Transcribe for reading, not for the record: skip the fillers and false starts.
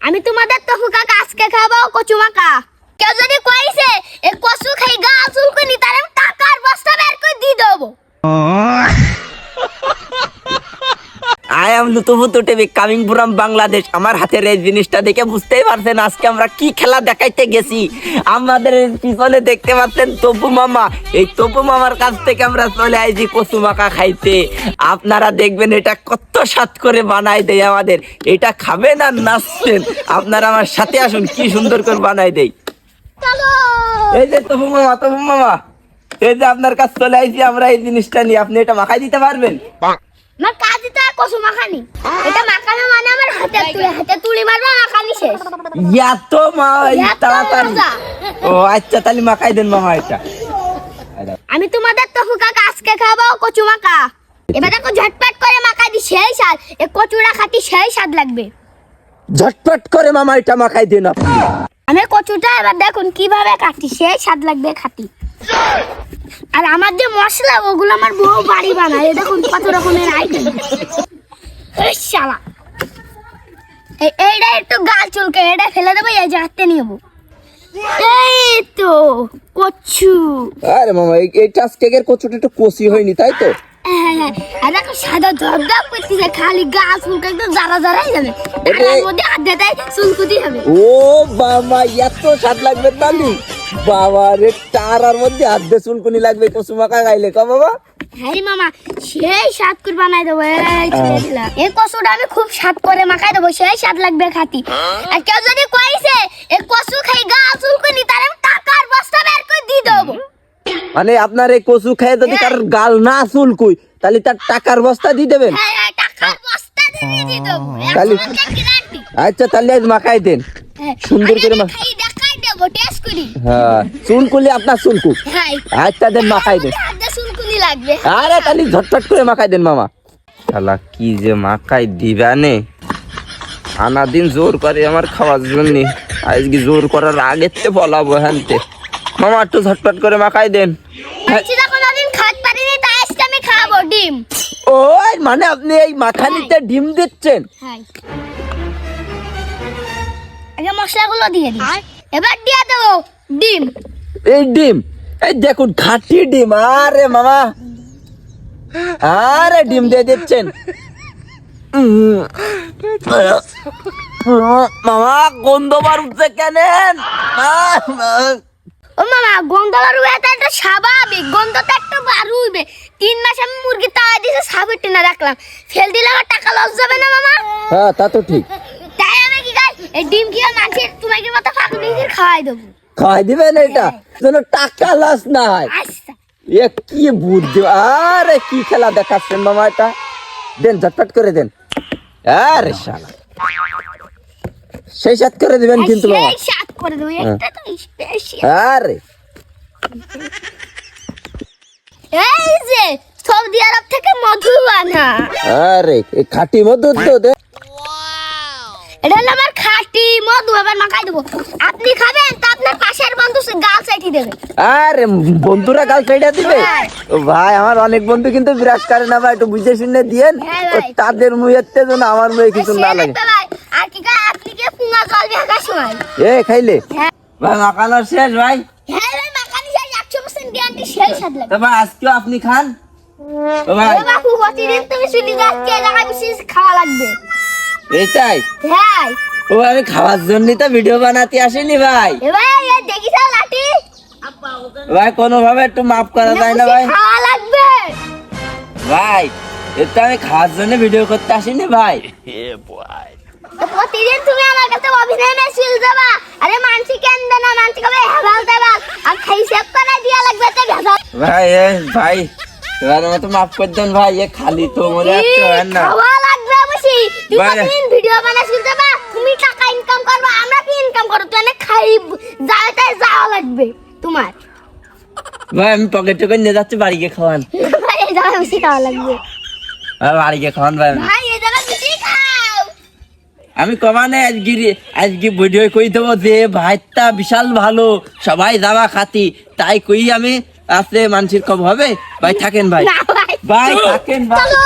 আমি তোমাদের তো হুকা আজকে খাবো কচু মাখা। কেউ যদি কইছে এই কচু খাই গা চুলকুনি তার আমি টাকার বস্তা বের করে দিয়ে দেবো। I am Lutuputu TV coming from Bangladesh. আমার হাতের এই জিনিসটা দেখে বুঝতেই পারছেন আজকে আমরা কি খেলা দেখাইতে গেছি। আমাদের পিছনে দেখতে পাচ্ছেন তপু মামা। এই তপু মামার কাছ থেকে আমরা চলে আইছি কচু মাখা খাইতে। আপনারা দেখবেন এটা কত স্বাদ করে বানাই দেয় আমাদের। এটা খাবেন আর নাচছেন। আপনারা আমার সাথে আসুন, কি সুন্দর করে বানাই দেয়। এই যে তপু মামা, এই যে আপনার কাছে চলে আইছি আমরা এই জিনিসটা নিয়ে। আপনি এটা মাখাই দিতে পারবেন? আমার কাজে তো কচু মাখানি, এটা মাখানো মানে আমার হাতে তুলি মারবা মাখানি শেষ। এত তাড়াতাড়ি? ও আচ্ছা, তাহলে মাখাই দেন মামা এটা। আমি তোমাদের তো হুকা আজকে খাবো কচু মাখা। এবার দেখো ঝটপট করে মাখাই দি, সেই স্বাদ। এই কচুটা খাতি সেই স্বাদ লাগবে। ঝটপট করে মামা এটা মাখাই দেন আপনি। আমি কচুটা এবার দেখুন কিভাবে কাটি, সেই স্বাদ লাগবে খাতি। আর আমার যে মশলা ওগুলো আমার বউ বাড়ি বানায়, দেখুন কত রকমের আইটেম। শালা এইটা একটু গাল চুলকে এটা ফেলে দেবো, এই যে হাতে নিয়ে এই তো কচু। আরে মামা এই টাস কেকের কচুটা একটু কষি হয়নি তাই তো? হ্যাঁ, আর দেখো সাদা ধবধব করতেছে, খালি গা চুলকে একদম জারা জারাই যাবে। এর মধ্যে হাত দেয় চুলকুতি হবে। ও বাবা, এত স্বাদ লাগবে তালি বাবা রে। তারার মধ্যে হাত দিয়ে চুলকুনি লাগবে কচু মাখা খাইলে কা বাবা? হ্যাঁ মামা, সেই স্বাদ করে বানাই দেবো। এই কচুটা আমি খুব স্বাদ করে মাখাই দেবো, সেই স্বাদ লাগবে খাতি। আর কেউ যদি কইছে এই কচু খাই গা চুলকুনি তার আমি টাকার বস্তা বের করে দিয়ে দেবো। মানে আপনার এই কচু খেয়ে যদি কার গাল না চুলকুই তাহলে তার টাকার বস্তা দিয়ে দেবেন? হ্যাঁ, টাকার বস্তা দিয়ে দেবো। তাহলে আচ্ছা, তাহলে আজ মাখাই দেন সুন্দর করে। খাই দেখাই দেবো, টেস্ট করি। হ্যাঁ, চুলকুলি আপনার চুলকু। হ্যাঁ, আচ্ছা দেন মাখাই দেন। চুলকুনি লাগবে। আরে তাহলে ঝটপট করে মাখাই দেন মামা। শালা কি যে মাখাই দিবানে। আনা দিন জোর করে আমার খাওয়ার জন্য, আজকে জোর করার আগের তে বলাবো হ্যান্তে। মামা একটু ঝটপট করে মাখাই দেন। কোনদিন খাইতে পারিনি, তাই আজকে আমি খাবো ডিম। ওই মানে আপনি এই মাখানিতে ডিম দিচ্ছেন? হ্যাঁ, আগে মশলাগুলো দিয়ে দিই, এবার দিয়ে দেবো ডিম। এই ডিম, এই দেখুন খাঁটি ডিম। আরে মামা, আরে ডিম দিয়ে দিচ্ছেন মামা। গন্ধ বার উঠছে কেন? ও মামা, গন্ধ বারুবে একটা স্বাভাবিক, গন্ধ তো একটু বারুবে। 3 মাস আমি মুরগি তাওয়া দিয়েছে, সাবির টিনা রাখলাম, ফেল দিলে আমার টাকা লস যাবে না মামা? হ্যাঁ, তা তো ঠিক। তাই আমি কি খাই, এই ডিম কি মাছের তোমাকে মতো ফাঁকনি খাওয়াই দেবো। খাওয়াই দিবেন এটা যেন টাকা লস না হয়। আচ্ছা, এ কি বুদ্ধি! আরে কি খেলা দেখাচ্ছেন মামা, এটা দেন ঝটপট করে দেন। আরে শালা সেই সাত করে দিবেন কিন্তু মামা। সেই সাত করে দেবো, একটা তো স্পেশাল। আরে এই যে সৌদি আরব থেকে মধু আনা। আরে এই খাঁটি মধু তো দে। এটা হলো আমার খাঁটি মধু, এবার মাখাই দেবো। আপনি খাবেন তো আপনার পাশের বন্ধু গাল চাইটি দেবে। আরে বন্ধুরা গাল চাইটা দিবে? ও ভাই, আমার অনেক বন্ধু কিন্তু বিরাজ করে না ভাই, একটু বুঝে শুনে দিয়েন। তাদের মুয়েতে যেন আমার মুয়ে কিছু না লাগে। আর কি খায়, আপনি কি পুঙ্গা জল ভাগার সময় এ খাইলে ভাই মাখানো শেষ ভাই? হ্যাঁ ভাই, মাখানি শেষ, 100% গ্যারান্টি, সেই স্বাদ লাগে। তবে আজকেও আপনি খান ভাই। ও বাপু, প্রতিদিন তুমি চুলি গাছকে লাগাই বিশেষ খাওয়া লাগবে। এইটাই? হ্যাঁ, ও আমি খাওয়ার জন্য তো ভিডিও বানাতে আসিনি ভাই। এবার এই দেখিস লাঠি ভাই কোনোভাবে একটু মাফ করা যায় না ভাই? খাওয়া লাগবে ভাই, এটা আমি খাওয়ার জন্য ভিডিও করতে আসিনি ভাই। প্রতিদিন তুমি আমার কাছে অভিনয় মেশিল যাবা। আরে মানসি কেন না, মানসি কবে হেবাল দেবা, আর খাই সেভ করে দিয়া লাগবে তো ভেজা। ভাই ভাই, এবার আমাকে মাফ করে দেন ভাই। এ খালি তো মরে যাচ্ছে না। খাওয়া লাগবে বেশি। তুমি প্রতিদিন ভিডিও বানাইছিল যাবা, তুমি টাকা ইনকাম করবা, আমরা কি ইনকাম করব? তুই এনে খাই যাইতে যাওয়া লাগবে তোমার। ভাই আমি পকেটে করে নিয়ে যাচ্ছি, বাড়ি গিয়ে খাওয়ান। ভাই এই জায়গা বেশি খাওয়া লাগবে। বাড়ি গিয়ে খাওয়ান ভাই। ভাই এই জায়গা বেশি খাও। আমি কমানে আজকে ভিডিও কই দেবো যে ভাইটা বিশাল ভালো, সবাই যাওয়া খাতি, তাই কই আমি আসলে মানুষের কম হবে। ভাই থাকেন ভাই, না ভাই, ভাই থাকেন ভাই। চলো